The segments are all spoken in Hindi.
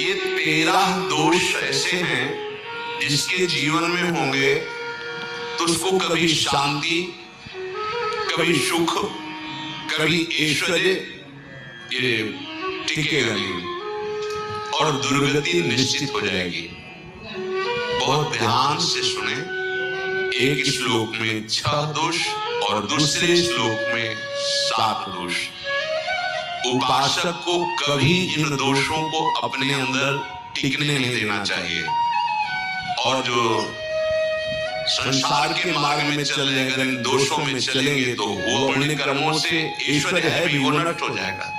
ये 13 दोष ऐसे हैं जिसके जीवन में होंगे तो उसको कभी शांति, कभी सुख, कभी ऐश्वर्य ये टिकेगा नहीं और दुर्गति निश्चित हो जाएगी। बहुत ध्यान से सुने। एक श्लोक में 6 दोष और दूसरे श्लोक में 7 दोष। उपासक को कभी इन दोषों को अपने अंदर टिकने नहीं देना चाहिए। और जो संसार के मार्ग में चल रहे अगर इन दोषों में चलेंगे तो वो अपने कर्मों से ऐश्वर्य है भी वो नष्ट हो जाएगा।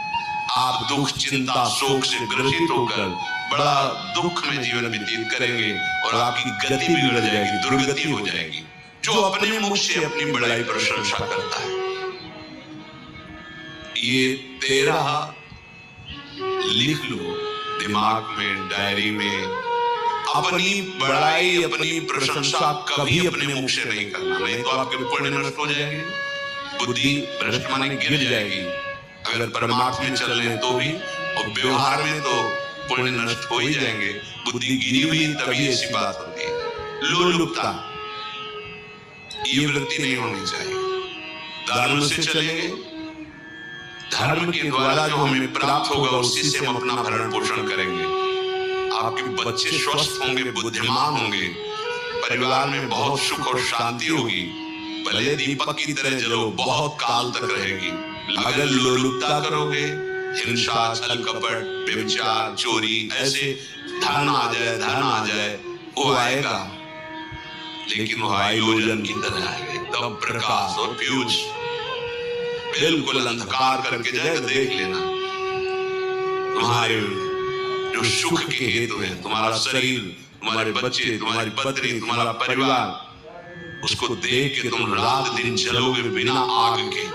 आप दुख, चिंता, शोक से ग्रसित होकर बड़ा दुख में जीवन व्यतीत करेंगे और आपकी गति बिगड़ जाएगी, दुर्गति हो जाएगी। जो अपने मुख से अपनी बड़ाई प्रशंसा करता है। ये 13 लिख लो दिमाग में, डायरी में। अपनी बड़ाई, अपनी प्रशंसा कभी अपने मुख से नहीं करना, नहीं तो आपके पुण्य नष्ट हो जाएंगे, बुद्धि भ्रष्ट माने गिर जाएगी। अगर परमात्मा में चल रहे तो भी, और व्यवहार में तो पुण्य नष्ट हो ही जाएंगे। बुद्धि गिरी हुई तभी ऐसी बात होती है। लोलुपता, ये वृत्ति नहीं होनी चाहिए। धर्म से चलेंगे, धर्म के द्वारा जो हमें प्राप्त होगा उसी से हम अपना भरण पोषण करेंगे। आपके बच्चे स्वस्थ होंगे, बुद्धिमान होंगे, परिवार में बहुत सुख और शांति होगी। भले दीपक की तरह जलो, बहुत काल तक रहेगी। अगर लोलुपता करोगे, हिंसा, छल कपट, व्यभिचार, चोरी, ऐसे धन आ जाए वो आएगा, लेकिन वो हाइलोजन की तरह आएगा, एकदम प्रकाश और फ्यूज, बिल्कुल अंधकार करके जाएगा। देख लेना, तुम्हारे जो सुख के हेतु है, तुम्हारा शरीर, तुम्हारे बच्चे, तुम्हारी पत्नी, तुम्हारा परिवार, उसको देख के तुम रात दिन चलोगे बिना आग के।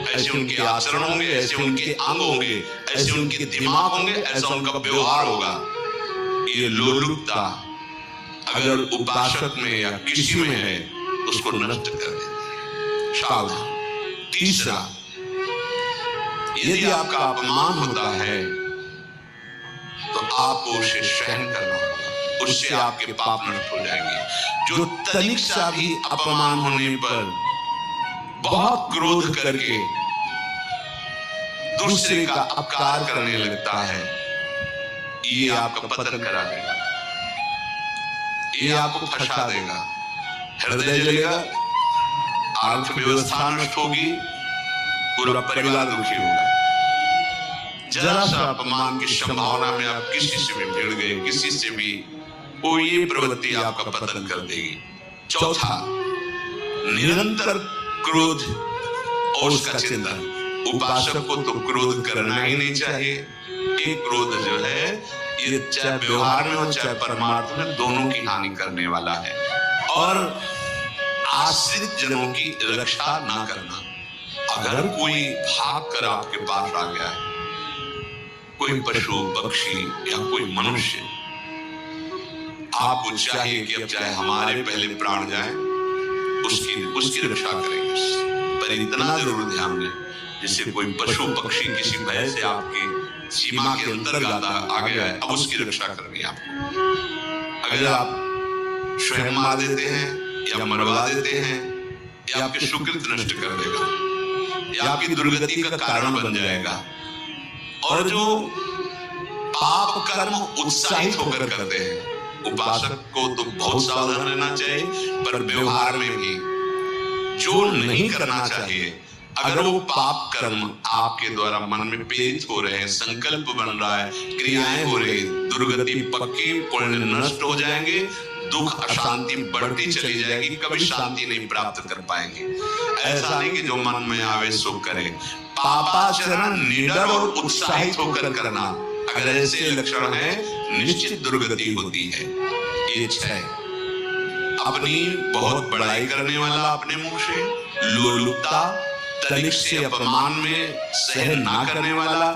ऐसे उनके आचरण होंगे, ऐसे उनके अंग होंगे, ऐसे उनके दिमाग होंगे, ऐसा उनका व्यवहार होगा। ये लोलुपता अगर उपासक में या किसी में है तो उसको नष्ट कर देते। सावधान। तीसरा, यदि आपका अपमान होता है तो आपको उसे सहन करना होगा, उससे आपके पाप नष्ट हो जाएंगे। जो तनिक सा भी अपमान होने पर बहुत क्रोध करके दूसरे का अपकार करने लगता है, ये आपका पतन करा देगा, ये आपको फंसा देगा, हृदय जलेगा, अर्थव्यवस्था नष्ट होगी, पूरा परिवार दुखी होगा। जरा सा अपमान की संभावना में आप किसी से भी भिड़ गए, किसी से भी, वो ये प्रवृत्ति आपका पतन कर देगी। चौथा, निरंतर क्रोध और उसका चिंतन। उपासक को तो क्रोध करना ही नहीं चाहिए। ये क्रोध जो है ये चाहे व्यवहार में हो चाहे परमार्थ में, दोनों की हानि करने वाला है। और आश्रित जनों की रक्षा ना करना। अगर कोई भाग कर आपके पास आ गया है, कोई पशु पक्षी या कोई मनुष्य, आपको चाहिए कि अब चाहे हमारे पहले प्राण जाए, उसकी रक्षा करेंगे। पर इतना जरूर ध्यान दें, जैसे कोई पशु पक्षी किसी भय से आपकी सीमा के अंतर्गत आ गया है, अब उसकी रक्षा करनी है आपको। अगर आप स्वयं मार देते हैं या मरवा देते हैं, या आपके सुकृत नष्ट कर देगा, या आपकी दुर्गति का कारण बन जाएगा। और जो पाप कर्म उत्साहित होकर करते हैं, उपासक को तो बहुत सावधान रहना चाहिए, पर व्यवहार में भी जो नहीं करना चाहिए। अगर वो पाप कर्म आपके द्वारा मन में प्रेरित हो रहे हैं, संकल्प बन रहा है, क्रियाएं हो रही, दुर्गति पक्की, पुण्य नष्ट हो जाएंगे, दुख अशांति बढ़ती चली जाएगी, कभी शांति नहीं प्राप्त कर पाएंगे। ऐसा नहीं कि जो मन में आवे सो करे। पापाचरण निडर और उत्साहित होकर करना, अगर ऐसे लक्षण है, निश्चित दुर्गति होती है। ये 6, अपनी बहुत बड़ाई करने वाला अपने मुंह से, लोलुपता, तनिक से अपमान में सहन ना करने वाला,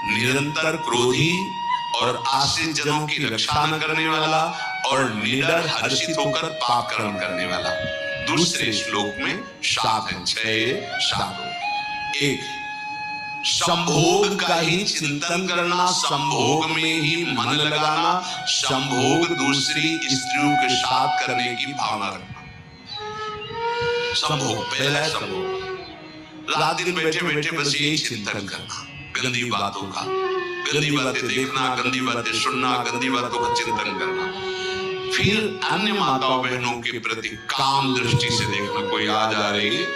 निरंतर क्रोधी और आश्रित जनों की रक्षा न करने वाला, और निडर हर्षित होकर पाप कर्म करने वाला। दूसरे श्लोक में 7 है, 6 7। एक, संभोग का ही चिंतन करना, संभोग में ही मन लगाना, संभोग दूसरी स्त्रियों के साथ करने की भावना रखना। संभोग पहला है संभोग। रात दिन बैठे बैठे बस यही चिंतन करना, गंदी बातों का, गंदी बातें देखना, गंदी बातें सुनना, गंदी बातों का चिंतन करना। फिर अन्य माताओं बहनों के प्रति काम दृष्टि से देखना, कोई आ जा रही है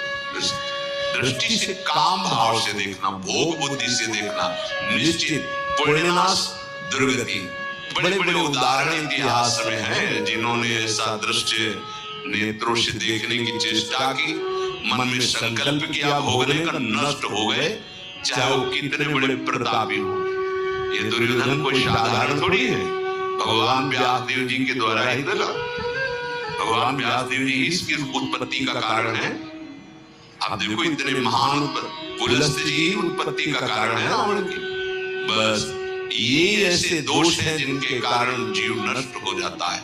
दृष्टि से, काम भाव से देखना, भोग बुद्धि से देखना, निश्चित पुण्यनाश दुर्गति। बड़े बड़े उदाहरण इतिहास में हैं जिन्होंने ऐसा दृश्य नेत्रों से देखने की चेष्टा की, मन में संकल्प किया, भोगने का, नष्ट हो गए, चाहे वो कितने बड़े प्रतापी हो। ये दुर्योधन कोई साधारण थोड़ी है, भगवान व्यासदेव जी के द्वारा ही मिला। भगवान व्यासदेव जी इसकी उत्पत्ति का कारण है। आप देखो इतने महान पुलस्त्य जी उत्पत्ति का कारण है रावण की। बस ये ऐसे दोष हैं जिनके कारण जीव नष्ट हो जाता है।